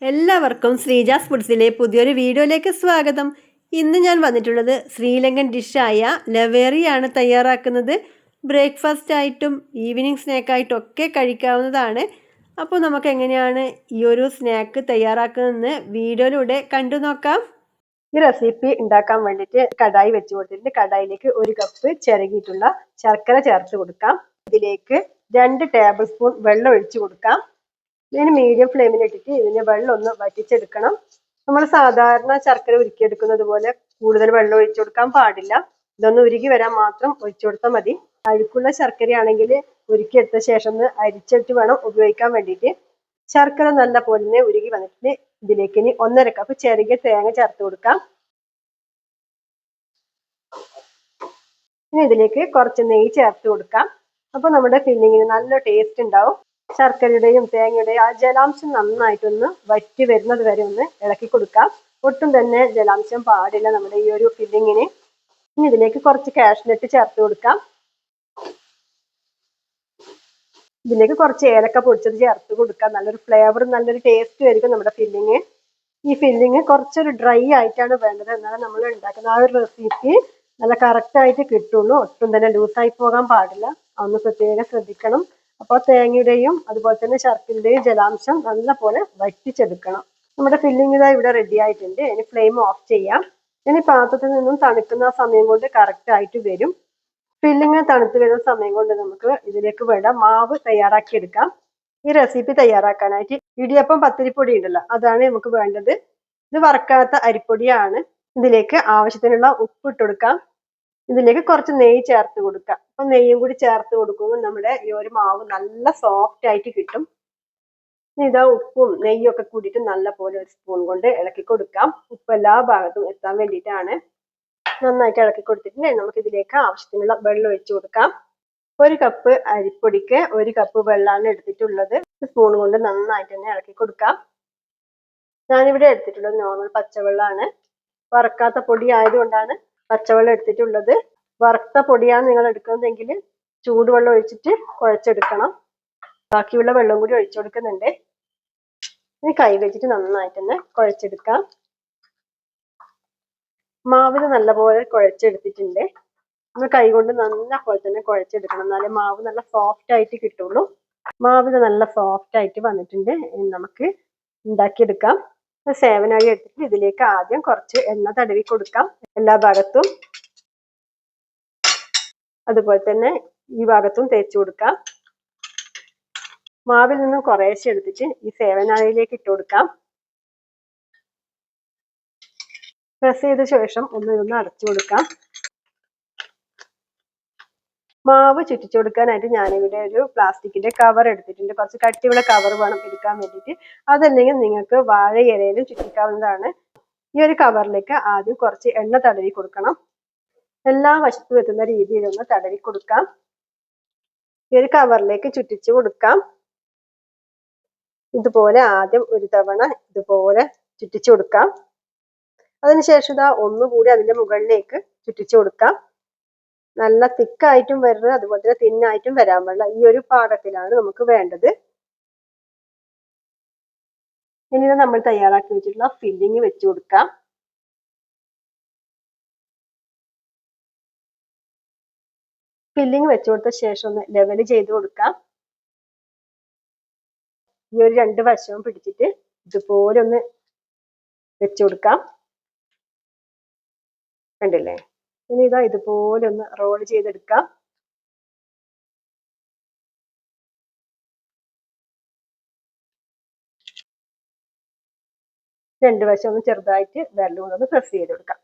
എല്ലാവർക്കും ശ്രീജാസ് ഫുഡ്സിലെ പുതിയൊരു വീഡിയോയിലേക്ക് സ്വാഗതം. ഇന്ന് ഞാൻ വന്നിട്ടുള്ളത് ശ്രീലങ്കൻ ഡിഷായ ലവേറിയാണ് തയ്യാറാക്കുന്നത്. ബ്രേക്ക്ഫാസ്റ്റ് ആയിട്ടും ഈവനിങ് സ്നാക്കായിട്ടും ഒക്കെ കഴിക്കാവുന്നതാണ്. അപ്പോൾ നമുക്ക് എങ്ങനെയാണ് ഈ ഒരു സ്നാക്ക് തയ്യാറാക്കുന്നതെന്ന് വീഡിയോയിലൂടെ കണ്ടു നോക്കാം. ഈ റെസിപ്പി ഉണ്ടാക്കാൻ വേണ്ടിയിട്ട് കടായി വെച്ച് കൊടുത്തിട്ട് കടായിലേക്ക് 1 കപ്പ് ചിരകിയിട്ടുള്ള ശർക്കര ചേർത്ത് കൊടുക്കാം. ഇതിലേക്ക് 2 ടേബിൾ സ്പൂൺ വെള്ളം ഒഴിച്ചു കൊടുക്കാം. ഇതിന് മീഡിയം ഫ്ലെയിമിൽ ഇട്ടിട്ട് ഇതിന് വെള്ളം ഒന്ന് വറ്റിച്ചെടുക്കണം. നമ്മൾ സാധാരണ ശർക്കര ഉരുക്കിയെടുക്കുന്നത് പോലെ കൂടുതൽ വെള്ളം ഒഴിച്ചു കൊടുക്കാൻ പാടില്ല. ഇതൊന്ന് ഉരുകി വരാൻ മാത്രം ഒഴിച്ചു കൊടുത്താൽ മതി. അഴുക്കുള്ള ശർക്കരയാണെങ്കിൽ ഉരുക്കിയെടുത്ത ശേഷം ഒന്ന് അരിച്ചിട്ട് വേണം ഉപയോഗിക്കാൻ വേണ്ടിയിട്ട്. ശർക്കര നല്ല പോലെ ഉരുകി വന്നിട്ട് ഇതിലേക്ക് ഇനി 1.5 കപ്പ് ചെറിയ തേങ്ങ ചേർത്ത് കൊടുക്കാം. ഇനി ഇതിലേക്ക് കുറച്ച് നെയ്യ് ചേർത്ത് കൊടുക്കാം. അപ്പൊ നമ്മുടെ ഫില്ലിങ്ങിന് നല്ല ടേസ്റ്റ് ഉണ്ടാവും. ശർക്കരയുടെയും തേങ്ങയുടെയും ആ ജലാംശം നന്നായിട്ടൊന്ന് വറ്റി വരുന്നത് വരെ ഒന്ന് ഇളക്കി കൊടുക്കാം. ഒട്ടും തന്നെ ജലാംശം പാടില്ല നമ്മുടെ ഈ ഒരു ഫില്ലിങ്ങിന്. ഇനി ഇതിലേക്ക് കുറച്ച് കാഷ്നട്ട് ചേർത്ത് കൊടുക്കാം. ഇതിലേക്ക് കുറച്ച് ഏലക്ക പൊടിച്ചത് ചേർത്ത് കൊടുക്കാം. നല്ലൊരു ഫ്ലേവർ നല്ലൊരു ടേസ്റ്റ് ആയിരിക്കും നമ്മുടെ ഫില്ലിങ്. ഈ ഫില്ലിങ് കുറച്ചൊരു ഡ്രൈ ആയിട്ടാണ് വേണ്ടത്. എന്നാലും നമ്മൾ ഉണ്ടാക്കുന്ന ആ ഒരു റെസിപ്പി നല്ല കറക്റ്റ് ആയിട്ട് കിട്ടുള്ളൂ. ഒട്ടും തന്നെ ലൂസായി പോകാൻ പാടില്ല. അതൊന്ന് പ്രത്യേകം ശ്രദ്ധിക്കണം. അപ്പോൾ തേങ്ങയുടെയും അതുപോലെ തന്നെ ശർക്കരയുടെയും ജലാംശം നല്ല പോലെ വറ്റിച്ചെടുക്കണം. നമ്മുടെ ഫില്ലിംഗ് ഇതാ ഇവിടെ റെഡി ആയിട്ടുണ്ട്. ഇനി ഫ്ലെയിം ഓഫ് ചെയ്യാം. ഇനി പാത്രത്തിൽ നിന്നും തണുക്കുന്ന സമയം കൊണ്ട് കറക്റ്റ് ആയിട്ട് വരും. ഫില്ലിങ് തണുത്ത് വരുന്ന സമയം കൊണ്ട് നമുക്ക് ഇതിലേക്ക് വേണ്ട മാവ് തയ്യാറാക്കി എടുക്കാം. ഈ റെസിപ്പി തയ്യാറാക്കാനായിട്ട് ഇടിയപ്പം പത്തിരിപ്പൊടി ഉണ്ടല്ലോ, അതാണ് നമുക്ക് വേണ്ടത്. ഇത് വറക്കാത്ത അരിപ്പൊടിയാണ്. ഇതിലേക്ക് ആവശ്യത്തിനുള്ള ഉപ്പ് ഇട്ട് കൊടുക്കാം. ഇതിലേക്ക് കുറച്ച് നെയ്യ് ചേർത്ത് കൊടുക്കാം. അപ്പൊ നെയ്യും കൂടി ചേർത്ത് കൊടുക്കുമ്പോൾ നമ്മുടെ ഈ ഒരു മാവ് നല്ല സോഫ്റ്റ് ആയിട്ട് കിട്ടും. ഇതാ ഉപ്പും നെയ്യും ഒക്കെ കൂടിയിട്ട് നല്ല പോലെ ഒരു സ്പൂൺ കൊണ്ട് ഇളക്കി കൊടുക്കാം. ഉപ്പ് എല്ലാ ഭാഗത്തും എത്താൻ വേണ്ടിയിട്ടാണ്. നന്നായിട്ട് ഇളക്കി കൊടുത്തിട്ട് നമുക്ക് ഇതിലേക്ക് ആവശ്യത്തിനുള്ള വെള്ളം ഒഴിച്ചു കൊടുക്കാം. 1 കപ്പ് അരിപ്പൊടിക്ക് 1 കപ്പ് വെള്ളമാണ് എടുത്തിട്ടുള്ളത്. സ്പൂൺ കൊണ്ട് നന്നായിട്ട് തന്നെ ഇളക്കി കൊടുക്കാം. ഞാനിവിടെ എടുത്തിട്ടുള്ളത് നോർമൽ പച്ചവെള്ളമാണ്. വറക്കാത്ത പൊടി ആയതുകൊണ്ടാണ് പച്ചവെള്ളം എടുത്തിട്ടുള്ളത്. വറുത്ത പൊടിയാണ് നിങ്ങൾ എടുക്കുന്നതെങ്കിൽ ചൂടുവെള്ളം ഒഴിച്ചിട്ട് കുഴച്ചെടുക്കണം. ബാക്കിയുള്ള വെള്ളം കൂടി ഒഴിച്ചു കൊടുക്കുന്നുണ്ട്. ഇനി കൈ വെച്ചിട്ട് നന്നായിട്ട് തന്നെ കുഴച്ചെടുക്കാം. മാവിന് നല്ലപോലെ കുഴച്ചെടുത്തിട്ടുണ്ട്. നമ്മൾ കൈ കൊണ്ട് നല്ല പോലെ തന്നെ കുഴച്ചെടുക്കണം. എന്നാലേ മാവ് നല്ല സോഫ്റ്റ് ആയിട്ട് കിട്ടുള്ളൂ. മാവിന് നല്ല സോഫ്റ്റ് ആയിട്ട് വന്നിട്ടുണ്ട്. നമുക്ക് ഉണ്ടാക്കിയെടുക്കാം. സേവനാഴി എടുത്തിട്ട് ഇതിലേക്ക് ആദ്യം കുറച്ച് എണ്ണ തടവി കൊടുക്കാം എല്ലാ ഭാഗത്തും. അതുപോലെ തന്നെ ഈ ഭാഗത്തും തേച്ച് കൊടുക്കാം. മാവിൽ നിന്നും കുറേശ്ശെ എടുത്തിട്ട് ഈ സേവനാഴിയിലേക്ക് ഇട്ട് കൊടുക്കാം. പ്രസ് ചെയ്ത ശേഷം ഒന്ന് അടച്ചു കൊടുക്കാം. മാവ് ചുറ്റിച്ചു കൊടുക്കാനായിട്ട് ഞാനിവിടെ ഒരു പ്ലാസ്റ്റിക്കിന്റെ കവർ എടുത്തിട്ടുണ്ട്. കുറച്ച് കട്ടിയുള്ള കവർ വേണം എടുക്കാൻ വേണ്ടിയിട്ട്. അതല്ലെങ്കിൽ നിങ്ങൾക്ക് വാഴ ഇലയിലും ചുറ്റിക്കാവുന്നതാണ്. ഈ ഒരു കവറിലേക്ക് ആദ്യം കുറച്ച് എണ്ണ തടവി കൊടുക്കണം. എല്ലാ വശത്തും എത്തുന്ന രീതിയിൽ ഒന്ന് തടവി കൊടുക്കാം. ഈ ഒരു കവറിലേക്ക് ചുറ്റിച്ചു കൊടുക്കാം. ഇതുപോലെ ആദ്യം ഒരു തവണ ഇതുപോലെ ചുറ്റിച്ചു കൊടുക്കാം. അതിനുശേഷം ഇതാ ഒന്നുകൂടി അതിന്റെ മുകളിലേക്ക് ചുറ്റിച്ചു കൊടുക്കാം. നല്ല തിക്കായിട്ടും വരരുത്, അതുപോലെ തന്നെ തിന്നായിട്ടും വരാൻ പാടില്ല. ഈ ഒരു പാകത്തിലാണ് നമുക്ക് വേണ്ടത്. ഇനി നമ്മൾ തയ്യാറാക്കി വെച്ചിട്ടുള്ള ഫില്ലിങ് വെച്ച് കൊടുക്കാം. ഫില്ലിങ് വെച്ചു കൊടുത്ത ശേഷം ഒന്ന് ലെവൽ ചെയ്ത് കൊടുക്കാം. ഈ ഒരു 2 വശവും പിടിച്ചിട്ട് ഇതുപോലെ ഒന്ന് വെച്ചു കൊടുക്കാം. കണ്ടില്ലേ? ഇനി ഇതാ ഇതുപോലെ ഒന്ന് റോൾ ചെയ്തെടുക്കാം. രണ്ട് വശം ഒന്ന് ചെറുതായിട്ട് വിരൽ കൊണ്ടൊന്ന് പ്രസ് ചെയ്ത് കൊടുക്കാം.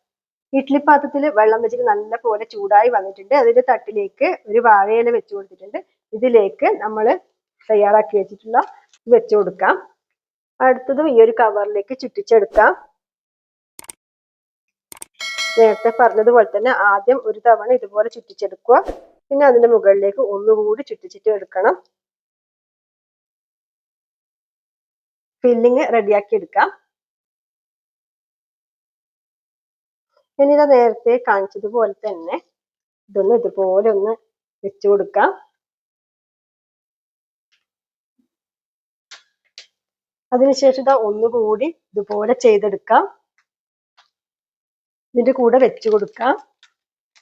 ഇഡ്ഡലി പാത്രത്തിൽ വെള്ളം വെച്ചിട്ട് നല്ല പോലെ ചൂടായി വന്നിട്ടുണ്ട്. അതിന്റെ തട്ടിലേക്ക് ഒരു വാഴയില വെച്ച് കൊടുത്തിട്ടുണ്ട്. ഇതിലേക്ക് നമ്മൾ തയ്യാറാക്കി വെച്ചിട്ടുള്ള വെച്ച് കൊടുക്കാം. അടുത്തതും ഈ ഒരു കവറിലേക്ക് ചുറ്റിച്ചെടുക്കാം. നേരത്തെ പറഞ്ഞതുപോലെ തന്നെ ആദ്യം ഒരു തവണ ഇതുപോലെ ചുറ്റിച്ചെടുക്കുക. പിന്നെ അതിന്റെ മുകളിലേക്ക് ഒന്നുകൂടി ചുറ്റിച്ചിട്ട് എടുക്കണം. ഫില്ലിങ് റെഡിയാക്കി എടുക്കാം. ഇനി ഇത് നേരത്തെ കാണിച്ചതുപോലെ തന്നെ ഇതൊന്ന് ഇതുപോലെ ഒന്ന് വെച്ചു കൊടുക്കാം. അതിനുശേഷം ഇതാ ഒന്നുകൂടി ഇതുപോലെ ചെയ്തെടുക്കാം. ഇതിന്റെ കൂടെ വെച്ച് കൊടുക്കാം.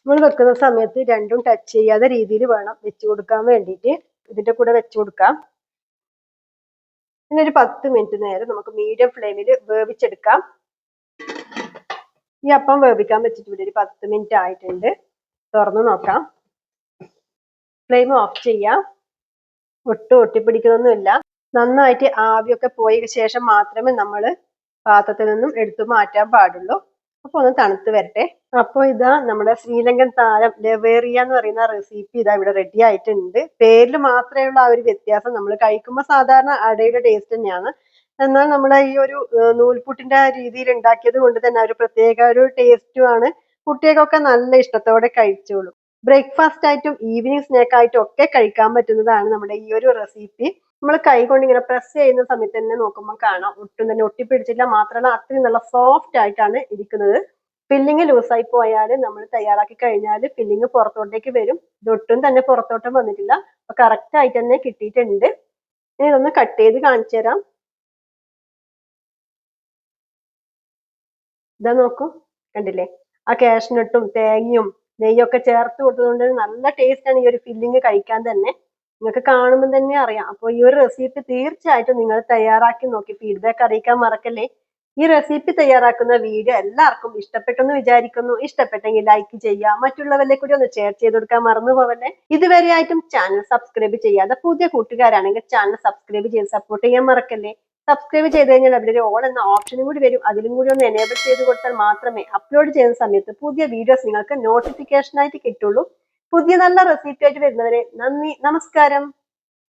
നമ്മൾ വെക്കുന്ന സമയത്ത് രണ്ടും ടച്ച് ചെയ്യാത്ത രീതിയിൽ വേണം വെച്ച് കൊടുക്കാൻ വേണ്ടിയിട്ട്. ഇതിന്റെ കൂടെ വെച്ച് കൊടുക്കാം. പിന്നെ ഒരു 10 മിനിറ്റ് നേരം നമുക്ക് മീഡിയം ഫ്ലെയിമിൽ വേവിച്ചെടുക്കാം. ഈ അപ്പം വേവിക്കാൻ വെച്ചിട്ട് ഇവിടെ ഒരു 10 മിനിറ്റ് ആയിട്ടുണ്ട്. തുറന്നു നോക്കാം. ഫ്ലെയിം ഓഫ് ചെയ്യാം. ഒട്ടും ഒട്ടിപ്പിടിക്കുന്നൊന്നുമില്ല. നന്നായിട്ട് ആവിയൊക്കെ പോയ ശേഷം മാത്രമേ നമ്മൾ പാത്രത്തിൽ നിന്നും എടുത്തു മാറ്റാൻ പാടുള്ളൂ. അപ്പൊ ഒന്ന് തണുത്ത് വരട്ടെ. അപ്പോൾ ഇതാ നമ്മുടെ ശ്രീലങ്കൻ താരം ലവേറിയ എന്ന് പറയുന്ന റെസിപ്പി ഇതാ ഇവിടെ റെഡി ആയിട്ടുണ്ട്. പേരിൽ മാത്രമേ ഉള്ള ആ ഒരു വ്യത്യാസം. നമ്മൾ കഴിക്കുമ്പോൾ സാധാരണ അടയുടെ ടേസ്റ്റ് തന്നെയാണ്. എന്നാൽ നമ്മുടെ ഈ ഒരു നൂൽപുട്ടിന്റെ രീതിയിൽ ഉണ്ടാക്കിയത് കൊണ്ട് തന്നെ ഒരു പ്രത്യേക ഒരു ടേസ്റ്റുമാണ്. കുട്ടികൾക്കൊക്കെ നല്ല ഇഷ്ടത്തോടെ കഴിച്ചോളും. ബ്രേക്ക്ഫാസ്റ്റ് ആയിട്ടും ഈവനിങ് സ്നാക്ക് ആയിട്ടും ഒക്കെ കഴിക്കാൻ പറ്റുന്നതാണ് നമ്മുടെ ഈ ഒരു റെസിപ്പി. നമ്മൾ കൈ കൊണ്ട് ഇങ്ങനെ പ്രസ് ചെയ്യുന്ന സമയത്ത് തന്നെ നോക്കുമ്പോൾ കാണാം ഒട്ടും തന്നെ ഒട്ടിപ്പിടിച്ചില്ല. മാത്രമല്ല അത്രയും നല്ല സോഫ്റ്റ് ആയിട്ടാണ് ഇരിക്കുന്നത്. ഫില്ലിങ് ലൂസായി പോയാൽ നമ്മൾ തയ്യാറാക്കി കഴിഞ്ഞാൽ ഫില്ലിങ് പുറത്തോട്ടേക്ക് വരും. ഇതൊട്ടും തന്നെ പുറത്തോട്ടും വന്നിട്ടില്ല. അപ്പൊ കറക്റ്റ് ആയിട്ട് തന്നെ കിട്ടിയിട്ടുണ്ട്. ഇനി ഇതൊന്ന് കട്ട് ചെയ്ത് കാണിച്ചു തരാം. ഇതാ നോക്കൂ, കണ്ടില്ലേ? ആ കാഷ്നട്ടും തേങ്ങയും നെയ്യൊക്കെ ചേർത്ത് കൊടുത്തതുകൊണ്ട് നല്ല ടേസ്റ്റ് ആണ് ഈ ഒരു ഫില്ലിങ് കഴിക്കാൻ തന്നെ. നിങ്ങൾക്ക് കാണുമ്പോൾ തന്നെ അറിയാം. അപ്പോൾ ഈ ഒരു റെസിപ്പി തീർച്ചയായിട്ടും നിങ്ങൾ തയ്യാറാക്കി നോക്കി ഫീഡ്ബാക്ക് അറിയിക്കാൻ മറക്കല്ലേ. ഈ റെസിപ്പി തയ്യാറാക്കുന്ന വീഡിയോ എല്ലാവർക്കും ഇഷ്ടപ്പെട്ടെന്ന് വിചാരിക്കുന്നു. ഇഷ്ടപ്പെട്ടെങ്കിൽ ലൈക്ക് ചെയ്യുക, മറ്റുള്ളവരിലേക്ക് കൂടി ഒന്ന് ഷെയർ ചെയ്ത് കൊടുക്കാൻ മറന്നു പോവല്ലേ. ഇതുവരെയായിട്ടും ചാനൽ സബ്സ്ക്രൈബ് ചെയ്യാതെ പുതിയ കൂട്ടുകാരാണെങ്കിൽ ചാനൽ സബ്സ്ക്രൈബ് ചെയ്ത് സപ്പോർട്ട് ചെയ്യാൻ മറക്കല്ലേ. സബ്സ്ക്രൈബ് ചെയ്ത് കഴിഞ്ഞാൽ അവിടെ ഒരു ഓൾ എന്ന ഓപ്ഷനും കൂടി വരും. അതിലും കൂടി ഒന്ന് എനേബിൾ ചെയ്ത് കൊടുത്താൽ മാത്രമേ അപ്ലോഡ് ചെയ്യുന്ന സമയത്ത് പുതിയ വീഡിയോസ് നിങ്ങൾക്ക് നോട്ടിഫിക്കേഷൻ ആയിട്ട് കിട്ടുള്ളൂ. പുതിയ നല്ല റെസിപ്പി ആയിട്ട് വരുന്നവരെ നന്ദി, നമസ്കാരം.